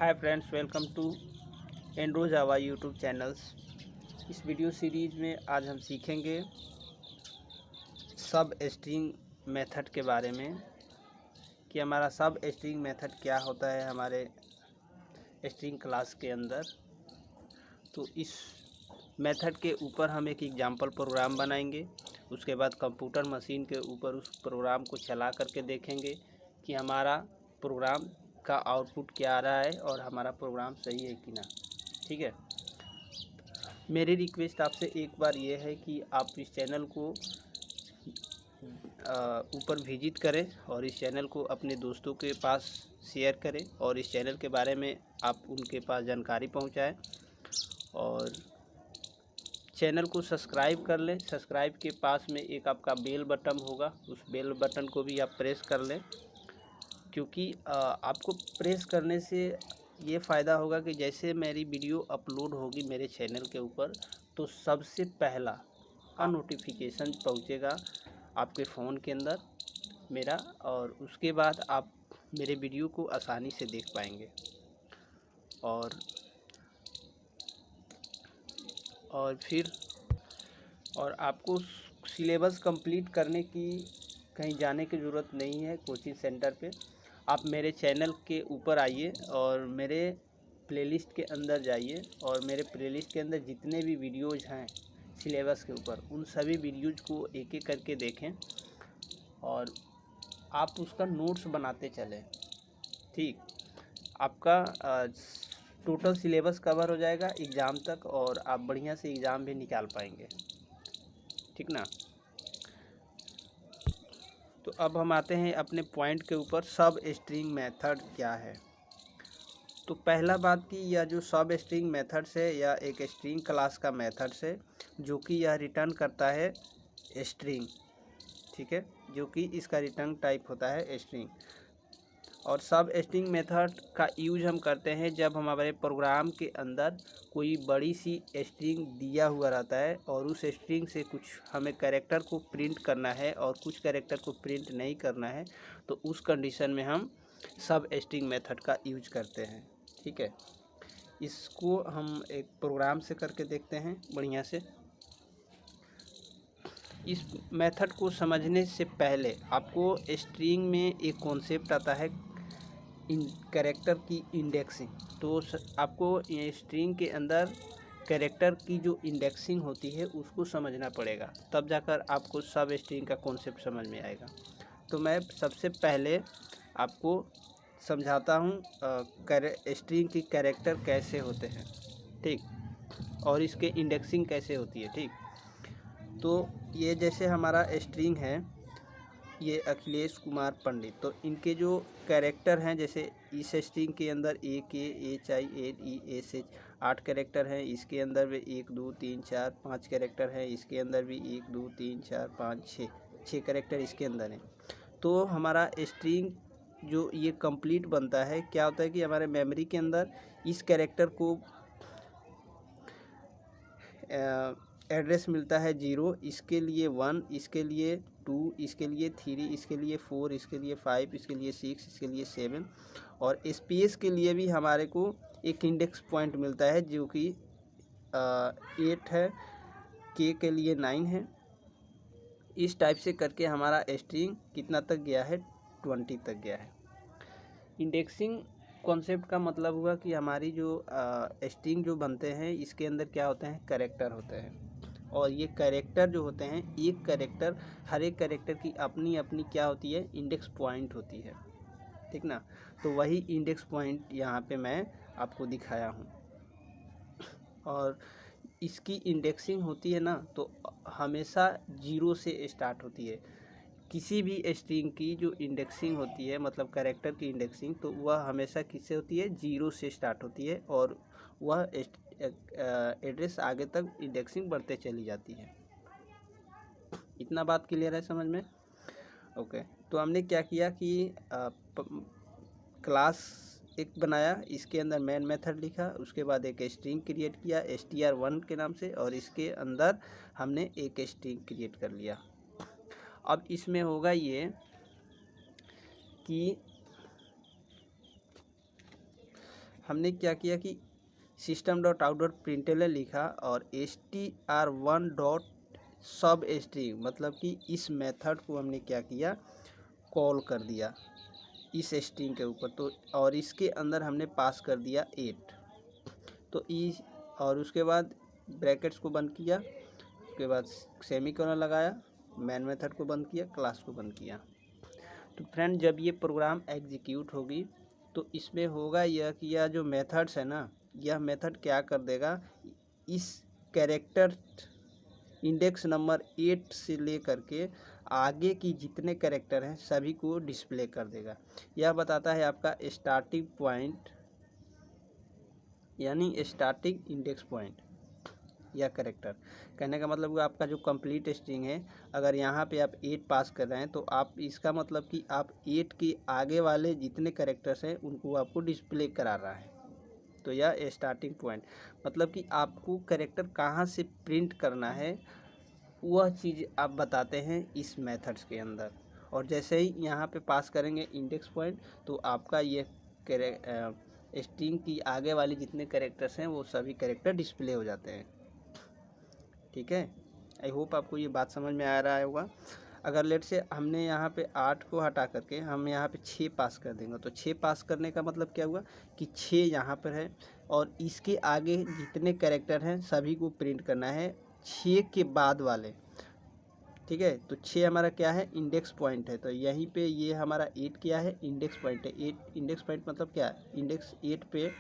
Hi friends, welcome to Andro Java YouTube channels. इस video series में आज हम सीखेंगे सब स्ट्रिंग मेथड के बारे में कि हमारा सब स्ट्रिंग मेथड क्या होता है हमारे स्ट्रिंग क्लास के अंदर। तो इस मेथड के ऊपर हम एक एग्जांपल प्रोग्राम बनाएंगे। उसके बाद कंप्यूटर मशीन के ऊपर उस प्रोग्राम को चला करके देखेंगे कि हमारा प्रोग्राम का आउटपुट क्या आ रहा है और हमारा प्रोग्राम सही है कि ना। ठीक है, मेरी रिक्वेस्ट आपसे एक बार ये है कि आप इस चैनल को ऊपर विजिट करें और इस चैनल को अपने दोस्तों के पास शेयर करें और इस चैनल के बारे में आप उनके पास जानकारी पहुंचाएं और चैनल को सब्सक्राइब कर लें। सब्सक्राइब के पास में एक आपका बेल बटन होगा, उस बेल बटन को भी आप प्रेस कर लें, क्योंकि आपको प्रेस करने से ये फ़ायदा होगा कि जैसे मेरी वीडियो अपलोड होगी मेरे चैनल के ऊपर तो सबसे पहला नोटिफिकेशन पहुंचेगा आपके फ़ोन के अंदर मेरा, और उसके बाद आप मेरे वीडियो को आसानी से देख पाएंगे। और आपको सिलेबस कंप्लीट करने की कहीं जाने की ज़रूरत नहीं है कोचिंग सेंटर पे। आप मेरे चैनल के ऊपर आइए और मेरे प्लेलिस्ट के अंदर जाइए और मेरे प्लेलिस्ट के अंदर जितने भी वीडियोज़ हैं सिलेबस के ऊपर उन सभी वीडियोज़ को एक एक करके देखें और आप उसका नोट्स बनाते चलें। ठीक, आपका टोटल सिलेबस कवर हो जाएगा एग्ज़ाम तक और आप बढ़िया से एग्ज़ाम भी निकाल पाएंगे। ठीक ना। तो अब हम आते हैं अपने पॉइंट के ऊपर, सब स्ट्रिंग मेथड क्या है। तो पहला बात कि यह जो सब स्ट्रिंग मेथड्स है या एक स्ट्रिंग क्लास का मेथड्स है जो कि यह रिटर्न करता है स्ट्रिंग। ठीक है, जो कि इसका रिटर्न टाइप होता है स्ट्रिंग। और सब स्ट्रिंग मेथड का यूज हम करते हैं जब हमारे प्रोग्राम के अंदर कोई बड़ी सी स्ट्रिंग दिया हुआ रहता है और उस स्ट्रिंग से कुछ हमें कैरेक्टर को प्रिंट करना है और कुछ कैरेक्टर को प्रिंट नहीं करना है, तो उस कंडीशन में हम सब स्ट्रिंग मेथड का यूज करते हैं। ठीक है, इसको हम एक प्रोग्राम से करके देखते हैं बढ़िया से। इस मेथड को समझने से पहले आपको स्ट्रिंग में एक कॉन्सेप्ट आता है कैरेक्टर की इंडेक्सिंग। तो आपको स्ट्रिंग के अंदर कैरेक्टर की जो इंडेक्सिंग होती है उसको समझना पड़ेगा, तब जाकर आपको सब स्ट्रिंग का कॉन्सेप्ट समझ में आएगा। तो मैं सबसे पहले आपको समझाता हूँ स्ट्रिंग की कैरेक्टर कैसे होते हैं, ठीक, और इसके इंडेक्सिंग कैसे होती है। ठीक, तो ये जैसे हमारा स्ट्रिंग है, ये अखिलेश कुमार पंडित, तो इनके जो कैरेक्टर हैं जैसे इस स्ट्रिंग के अंदर AKHILESH 8 कैरेक्टर हैं, इसके अंदर भी 1 2 3 4 5 कैरेक्टर हैं, इसके अंदर भी 1 2 3 4 5 6 कैरेक्टर इसके अंदर हैं। तो हमारा स्ट्रिंग जो ये कंप्लीट बनता है, क्या होता है कि हमारे मेमोरी के अंदर इस कैरेक्टर को एड्रेस मिलता है 0, इसके लिए 1, इसके लिए 2, इसके लिए 3, इसके लिए 4, इसके लिए 5, इसके लिए 6, इसके लिए 7, और स्पेस के लिए भी हमारे को एक इंडेक्स पॉइंट मिलता है जो कि 8 है, के के लिए 9 है। इस टाइप से करके हमारा स्ट्रिंग कितना तक गया है, 20 तक गया है। इंडेक्सिंग कॉन्सेप्ट का मतलब हुआ कि हमारी जो स्ट्रिंग जो बनते हैं इसके अंदर क्या होते हैं, कैरेक्टर होते हैं, और ये कैरेक्टर जो होते हैं एक कैरेक्टर, हर एक कैरेक्टर की अपनी अपनी क्या होती है, इंडेक्स पॉइंट होती है। ठीक ना, तो वही इंडेक्स पॉइंट यहाँ पे मैं आपको दिखाया हूँ। और इसकी इंडेक्सिंग होती है ना तो हमेशा 0 से स्टार्ट होती है। किसी भी स्ट्रिंग की जो इंडेक्सिंग होती है, मतलब कैरेक्टर की इंडेक्सिंग, तो वह हमेशा किससे होती है, 0 से स्टार्ट होती है और वह एड्रेस आगे तक इंडेक्सिंग बढ़ते चली जाती है। इतना बात क्लियर है समझ में? ओके, तो हमने क्या किया कि क्लास एक बनाया, इसके अंदर मेन मेथड लिखा, उसके बाद एक स्ट्रिंग क्रिएट किया str1 के नाम से, और इसके अंदर हमने एक स्ट्रिंग क्रिएट कर लिया। अब इसमें होगा ये कि हमने क्या किया कि सिस्टम डॉट आउट डॉट प्रिंटल लिखा और str1 डॉट सब स्ट्रिंग, मतलब कि इस मेथड को हमने क्या किया, कॉल कर दिया इस स्ट्रिंग के ऊपर। तो और इसके अंदर हमने पास कर दिया 8। तो इस और उसके बाद ब्रैकेट्स को बंद किया, उसके बाद सेमीकोलन लगाया, मेन मेथड को बंद किया, क्लास को बंद किया। तो फ्रेंड जब ये प्रोग्राम एग्जीक्यूट होगी तो इसमें होगा यह कि यह जो मेथड्स है ना, यह मेथड क्या कर देगा, इस कैरेक्टर इंडेक्स नंबर 8 से लेकर के आगे की जितने कैरेक्टर हैं सभी को डिस्प्ले कर देगा। यह बताता है आपका स्टार्टिंग पॉइंट यानी स्टार्टिंग इंडेक्स पॉइंट या कैरेक्टर। कहने का मतलब कि आपका जो कंप्लीट स्ट्रिंग है, अगर यहाँ पे आप 8 पास कर रहे हैं तो आप इसका मतलब कि आप 8 के आगे वाले जितने कैरेक्टर्स हैं उनको आपको डिस्प्ले करा रहा है। तो यह स्टार्टिंग पॉइंट मतलब कि आपको कैरेक्टर कहाँ से प्रिंट करना है वह चीज़ आप बताते हैं इस मेथड्स के अंदर। और जैसे ही यहाँ पे पास करेंगे इंडेक्स पॉइंट तो आपका ये स्ट्रिंग की आगे वाली जितने कैरेक्टर्स हैं वो सभी कैरेक्टर डिस्प्ले हो जाते हैं। ठीक है, आई होप आपको ये बात समझ में आ रहा होगा। अगर लेट से हमने यहाँ पे 8 को हटा करके हम यहाँ पे 6 पास कर देंगे तो 6 पास करने का मतलब क्या हुआ कि 6 यहाँ पर है और इसके आगे जितने कैरेक्टर हैं सभी को प्रिंट करना है 6 के बाद वाले। ठीक है, तो 6 हमारा क्या है, इंडेक्स पॉइंट है। तो यहीं पे ये हमारा 8 क्या है, इंडेक्स पॉइंट है। 8 इंडेक्स पॉइंट मतलब क्या है, इंडेक्स 8 पे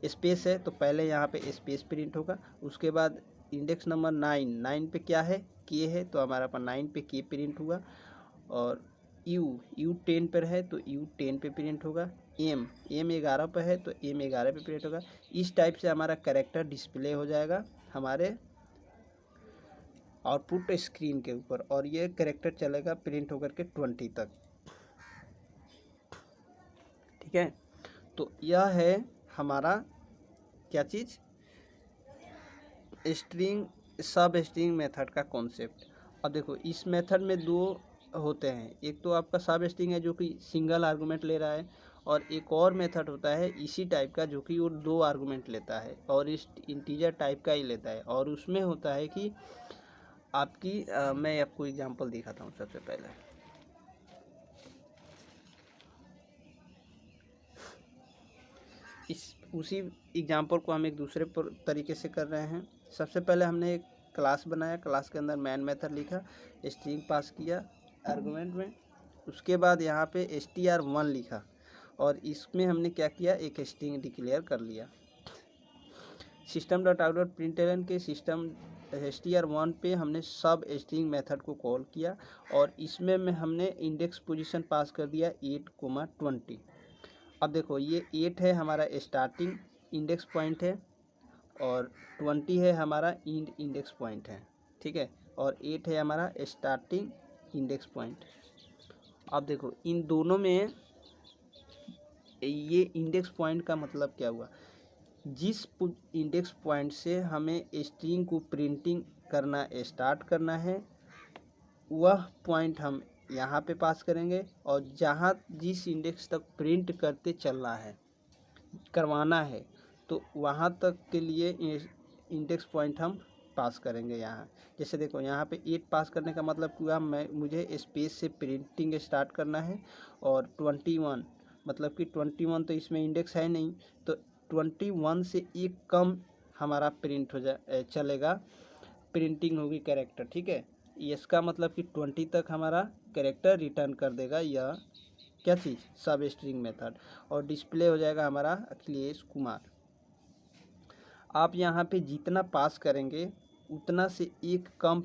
स्पेस है तो पहले यहाँ पे स्पेस प्रिंट होगा। उसके बाद इंडेक्स नंबर 9 पे क्या है, के है, तो हमारा पर 9 पे के प्रिंट हुआ। और यू 10 पर है तो यू 10 पे प्रिंट होगा। एम 11 पे है तो एम 11 पे प्रिंट होगा। इस टाइप से हमारा कैरेक्टर डिस्प्ले हो जाएगा हमारे आउटपुट स्क्रीन के ऊपर और ये कैरेक्टर चलेगा प्रिंट होकर के 20 तक। ठीक है, तो यह है हमारा क्या चीज़, स्ट्रिंग सब स्ट्रिंग मेथड का कॉन्सेप्ट। अब देखो इस मेथड में दो होते हैं, एक तो आपका सब स्ट्रिंग है जो कि सिंगल आर्गुमेंट ले रहा है और एक और मेथड होता है इसी टाइप का जो कि वो 2 आर्गुमेंट लेता है और इस इंटीजर टाइप का ही लेता है। और उसमें होता है कि आपकी मैं आपको एग्जांपल दिखाता हूँ। सबसे पहले उसी एग्जांपल को हम एक दूसरे तरीके से कर रहे हैं। सबसे पहले हमने एक क्लास बनाया, क्लास के अंदर मैन मेथड लिखा, स्ट्रिंग पास किया आर्गुमेंट में। उसके बाद यहाँ पे str1 लिखा और इसमें हमने क्या किया, एक स्ट्रिंग डिक्लेयर कर लिया। System dot out dot println के सिस्टम str1 पे हमने सब स्ट्रिंग मेथड को कॉल किया और इसमें हमने इंडेक्स पोजीशन पास कर दिया 8,20। अब देखो ये 8 है हमारा स्टार्टिंग इंडेक्स पॉइंट है और 20 है हमारा इंडेक्स पॉइंट है। ठीक है, और 8 है हमारा स्टार्टिंग इंडेक्स पॉइंट। अब देखो इन दोनों में ये इंडेक्स पॉइंट का मतलब क्या हुआ, जिस इंडेक्स पॉइंट से हमें स्ट्रिंग को प्रिंटिंग करना स्टार्ट करना है वह पॉइंट हम यहाँ पे पास करेंगे और जहाँ जिस इंडेक्स तक प्रिंट करते चलना है करवाना है तो वहाँ तक के लिए इंडेक्स पॉइंट हम पास करेंगे। यहाँ जैसे देखो यहाँ पे 8 पास करने का मतलब हुआ मुझे स्पेस से प्रिंटिंग स्टार्ट करना है और 21 मतलब कि 21 तो इसमें इंडेक्स है नहीं तो 21 से एक कम हमारा प्रिंट हो जाए चलेगा, प्रिंटिंग होगी कैरेक्टर। ठीक है, इसका मतलब कि 20 तक हमारा कैरेक्टर रिटर्न कर देगा यह क्या चीज़, सब स्ट्रिंग मेथड, और डिस्प्ले हो जाएगा हमारा अखिलेश कुमार। आप यहाँ पे जितना पास करेंगे उतना से एक कम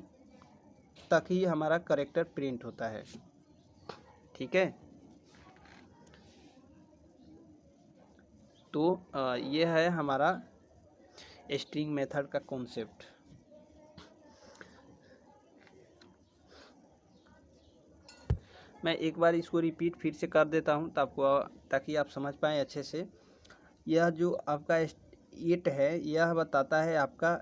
तक ही हमारा कैरेक्टर प्रिंट होता है। ठीक है, तो ये है हमारा स्ट्रिंग मेथड का कॉन्सेप्ट। मैं एक बार इसको रिपीट फिर से कर देता हूँ ताकि आप समझ पाएँ अच्छे से। यह जो आपका 8 है यह बताता है आपका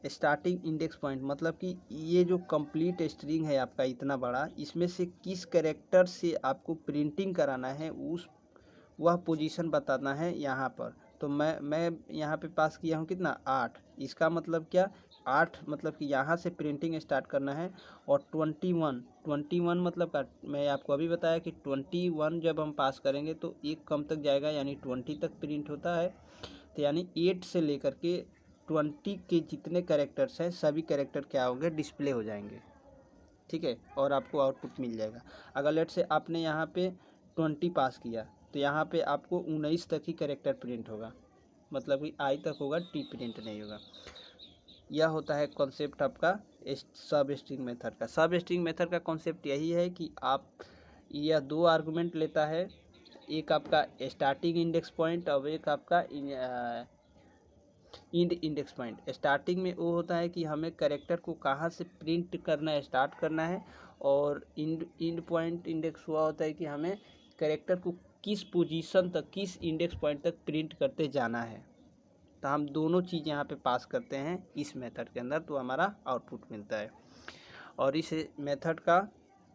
स्टार्टिंग इंडेक्स पॉइंट, मतलब कि ये जो कंप्लीट स्ट्रिंग है आपका इतना बड़ा, इसमें से किस कैरेक्टर से आपको प्रिंटिंग कराना है वह पोजीशन बताना है यहाँ पर। तो मैं यहाँ पे पास किया हूँ कितना 8। इसका मतलब क्या 8 मतलब कि यहाँ से प्रिंटिंग स्टार्ट करना है। और 21 मतलब का मैं आपको अभी बताया कि 21 जब हम पास करेंगे तो एक कम तक जाएगा यानी 20 तक प्रिंट होता है। तो यानी 8 से लेकर के 20 के जितने कैरेक्टर्स हैं सभी कैरेक्टर क्या होंगे डिस्प्ले हो जाएंगे, ठीक है, और आपको आउटपुट मिल जाएगा। अगर लेट से आपने यहाँ पे 20 पास किया तो यहाँ पे आपको 19 तक ही कैरेक्टर प्रिंट होगा, मतलब कि आई तक होगा, टी प्रिंट नहीं होगा। यह होता है कॉन्सेप्ट आपका सब स्ट्रिंग मेथड का। सब स्ट्रिंग मेथड का कॉन्सेप्ट यही है कि आप यह 2 आर्गुमेंट लेता है, एक आपका स्टार्टिंग इंडेक्स पॉइंट और एक आपका इंड इंडेक्स पॉइंट। स्टार्टिंग में वो होता है कि हमें कैरेक्टर को कहाँ से प्रिंट करना स्टार्ट करना है, और इंड पॉइंट इंडेक्स हुआ होता है कि हमें कैरेक्टर को किस पोजीशन तक, किस इंडेक्स पॉइंट तक प्रिंट करते जाना है। तो हम दोनों चीज़ यहाँ पे पास करते हैं इस मेथड के अंदर, तो हमारा आउटपुट मिलता है। और इस मेथड का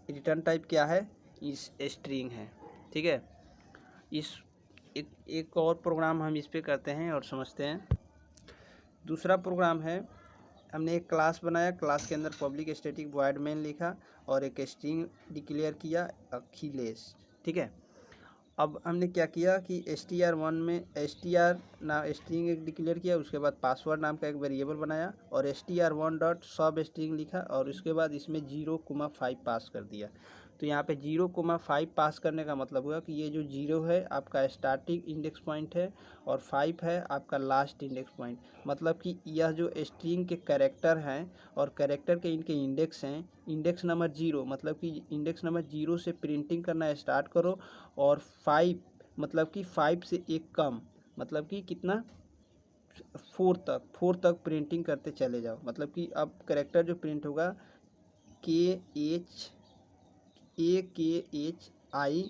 रिटर्न टाइप क्या है, इस स्ट्रिंग है, ठीक है। इस एक और प्रोग्राम हम इस पे करते हैं और समझते हैं। दूसरा प्रोग्राम है, हमने एक क्लास बनाया, क्लास के अंदर पब्लिक स्टैटिक वॉइड मेन लिखा और एक स्ट्रिंग डिक्लेयर किया अखिलेश, ठीक है। अब हमने क्या किया कि str1 में str नाम स्ट्रिंग एक डिक्लेयर किया, उसके बाद पासवर्ड नाम का एक वेरिएबल बनाया और str1 डॉट सब स्ट्रिंग लिखा और उसके बाद इसमें 0,5 पास कर दिया। तो यहाँ पे 0,5 पास करने का मतलब हुआ कि ये जो 0 है आपका स्टार्टिंग इंडेक्स पॉइंट है और 5 है आपका लास्ट इंडेक्स पॉइंट। मतलब कि यह जो स्ट्रिंग के कैरेक्टर हैं और कैरेक्टर के इनके इंडेक्स हैं, इंडेक्स नंबर 0 मतलब कि इंडेक्स नंबर 0 से प्रिंटिंग करना स्टार्ट करो, और 5 मतलब कि 5 से एक कम मतलब कि कितना 4 तक प्रिंटिंग करते चले जाओ। मतलब कि अब कैरेक्टर जो प्रिंट होगा KHI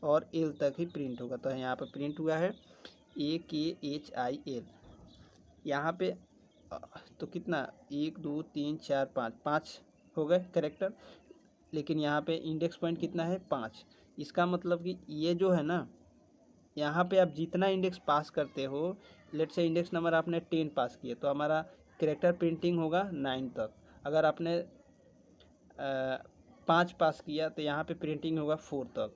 और L तक ही प्रिंट होगा। तो यहाँ पर प्रिंट हुआ है AKHIL। यहाँ पे तो कितना 1 2 3 4 5 हो गए कैरेक्टर, लेकिन यहाँ पे इंडेक्स पॉइंट कितना है 5। इसका मतलब कि ये जो है ना, यहाँ पे आप जितना इंडेक्स पास करते हो, लेट से इंडेक्स नंबर आपने 10 पास किया तो हमारा कैरेक्टर प्रिंटिंग होगा 9 तक। अगर आपने 5 पास किया तो यहाँ पे प्रिंटिंग होगा 4 तक,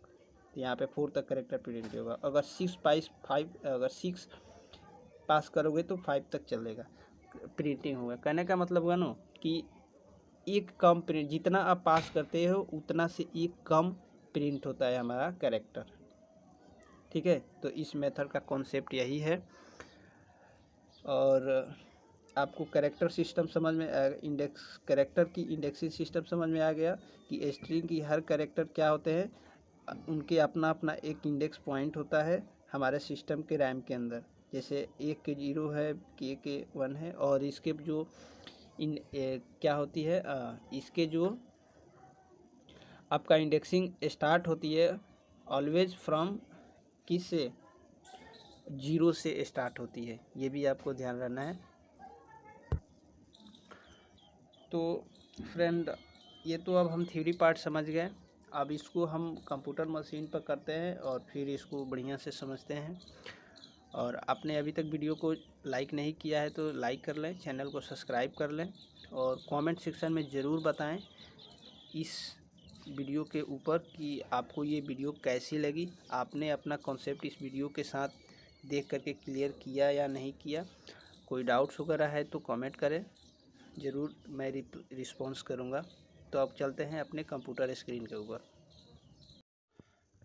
तो यहाँ पे 4 तक कैरेक्टर प्रिंट होगा। अगर 6 पास करोगे तो 5 तक चलेगा, प्रिंटिंग होगा। कहने का मतलब हुआ ना कि एक कम प्रिंट, जितना आप पास करते हो उतना से एक कम प्रिंट होता है हमारा कैरेक्टर, ठीक है। तो इस मेथड का कॉन्सेप्ट यही है। और आपको कैरेक्टर सिस्टम समझ में इंडेक्स कैरेक्टर की इंडेक्सिंग सिस्टम समझ में आ गया कि स्ट्रिंग की हर कैरेक्टर क्या होते हैं, उनके अपना अपना एक इंडेक्स पॉइंट होता है हमारे सिस्टम के रैम के अंदर। जैसे एक के 0 है, के 1 है, और इसके जो क्या होती है इसके जो आपका इंडेक्सिंग स्टार्ट होती है ऑलवेज फ्रॉम किस से 0 से स्टार्ट होती है, ये भी आपको ध्यान रखना है। तो फ्रेंड ये तो अब हम थ्योरी पार्ट समझ गए, अब इसको हम कंप्यूटर मशीन पर करते हैं और फिर इसको बढ़िया से समझते हैं। और आपने अभी तक वीडियो को लाइक नहीं किया है तो लाइक कर लें, चैनल को सब्सक्राइब कर लें और कमेंट सेक्शन में ज़रूर बताएं इस वीडियो के ऊपर कि आपको ये वीडियो कैसी लगी, आपने अपना कॉन्सेप्ट इस वीडियो के साथ देख करके क्लियर किया या नहीं किया। कोई डाउट्स वगैरह है तो कमेंट करें, ज़रूर मैं रिस्पॉन्स करूँगा। तो अब चलते हैं अपने कंप्यूटर स्क्रीन के ऊपर।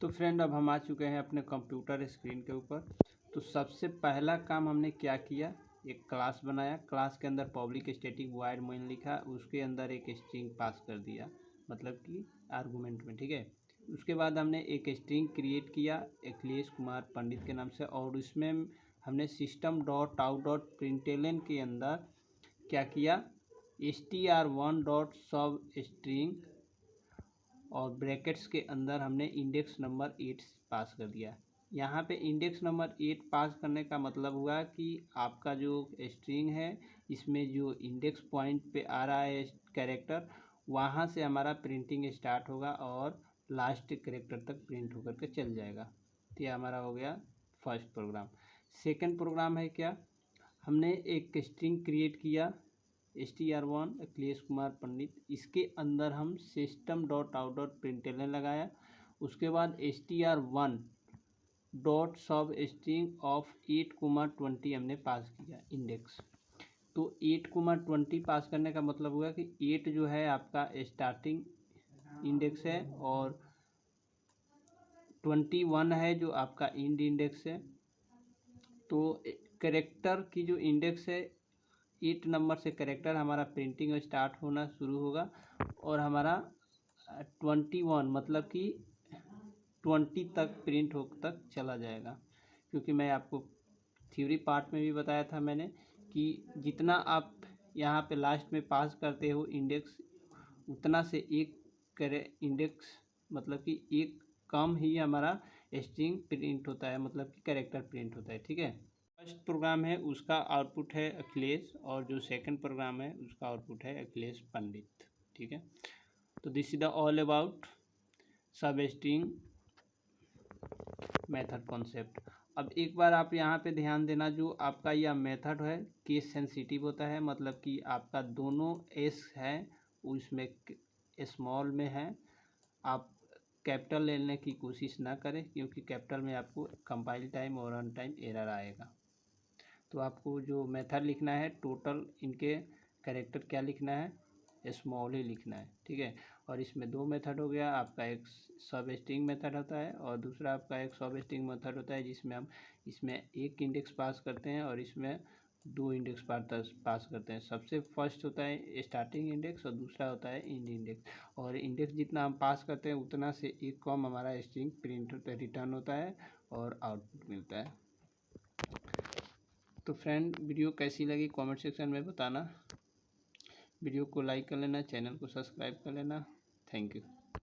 तो फ्रेंड अब हम आ चुके हैं अपने कंप्यूटर स्क्रीन के ऊपर। तो सबसे पहला काम हमने क्या किया, एक क्लास बनाया, क्लास के अंदर पब्लिक स्टैटिक वॉइड मेन लिखा, उसके अंदर एक स्ट्रिंग पास कर दिया मतलब कि आर्गुमेंट में, ठीक है। उसके बाद हमने एक स्ट्रिंग क्रिएट किया अखिलेश कुमार पंडित के नाम से, और उसमें हमने system dot out dot println के अंदर क्या किया str1 डॉट सब स्ट्रिंग और ब्रैकेट्स के अंदर हमने इंडेक्स नंबर 8 पास कर दिया। यहाँ पे इंडेक्स नंबर 8 पास करने का मतलब हुआ कि आपका जो स्ट्रिंग है इसमें जो इंडेक्स पॉइंट पे आ रहा है कैरेक्टर, वहाँ से हमारा प्रिंटिंग स्टार्ट होगा और लास्ट कैरेक्टर तक प्रिंट होकर के चल जाएगा। तो ये हमारा हो गया फर्स्ट प्रोग्राम। सेकंड प्रोग्राम है क्या, हमने एक स्ट्रिंग क्रिएट किया str1 अखिलेश कुमार पंडित, इसके अंदर हम system.out.println लगाया, उसके बाद str1 डॉट सब स्ट्रिंग ऑफ 8,20 हमने पास किया इंडेक्स। तो 8,20 पास करने का मतलब हुआ कि 8 जो है आपका स्टार्टिंग इंडेक्स है और 21 है जो आपका इंड इंडेक्स है। तो कैरेक्टर की जो इंडेक्स है 8 नंबर से कैरेक्टर हमारा प्रिंटिंग स्टार्ट होना शुरू होगा और हमारा 21 मतलब कि 20 तक प्रिंट हो तक चला जाएगा। क्योंकि मैं आपको थ्योरी पार्ट में भी बताया था मैंने कि जितना आप यहाँ पे लास्ट में पास करते हो इंडेक्स, उतना से एक इंडेक्स मतलब कि एक कम ही हमारा स्ट्रिंग प्रिंट होता है, मतलब कि कैरेक्टर प्रिंट होता है। ठीक है, फर्स्ट प्रोग्राम है उसका आउटपुट है अखिलेश और जो सेकंड प्रोग्राम है उसका आउटपुट है अखिलेश पंडित। ठीक है, तो this is the all about सब स्ट्रिंग मेथड कॉन्सेप्ट। अब एक बार आप यहाँ पे ध्यान देना, जो आपका यह मेथड है केस सेंसिटिव होता है, मतलब कि आपका दोनों एस है उसमें स्मॉल में है। आप कैपिटल लेने की कोशिश ना करें क्योंकि कैपिटल में आपको कंपाइल टाइम और रन टाइम एरर आएगा। तो आपको जो मेथड लिखना है टोटल इनके कैरेक्टर क्या लिखना है, स्मॉल ही लिखना है। ठीक है, और इसमें दो मेथड हो गया, आपका एक सब स्ट्रिंग मेथड होता है और दूसरा आपका एक सब स्ट्रिंग मेथड होता है जिसमें हम इसमें एक इंडेक्स पास करते हैं और इसमें दो इंडेक्स पास करते हैं। सबसे फर्स्ट होता है स्टार्टिंग इंडेक्स और दूसरा होता है इंड इंडेक्स, और इंडेक्स जितना हम पास करते हैं उतना से एक कम हमारा स्ट्रिंग प्रिंट रिटर्न होता है और आउटपुट मिलता है। तो फ्रेंड वीडियो कैसी लगी कमेंट सेक्शन में बताना, वीडियो को लाइक कर लेना, चैनल को सब्सक्राइब कर लेना। Thank you.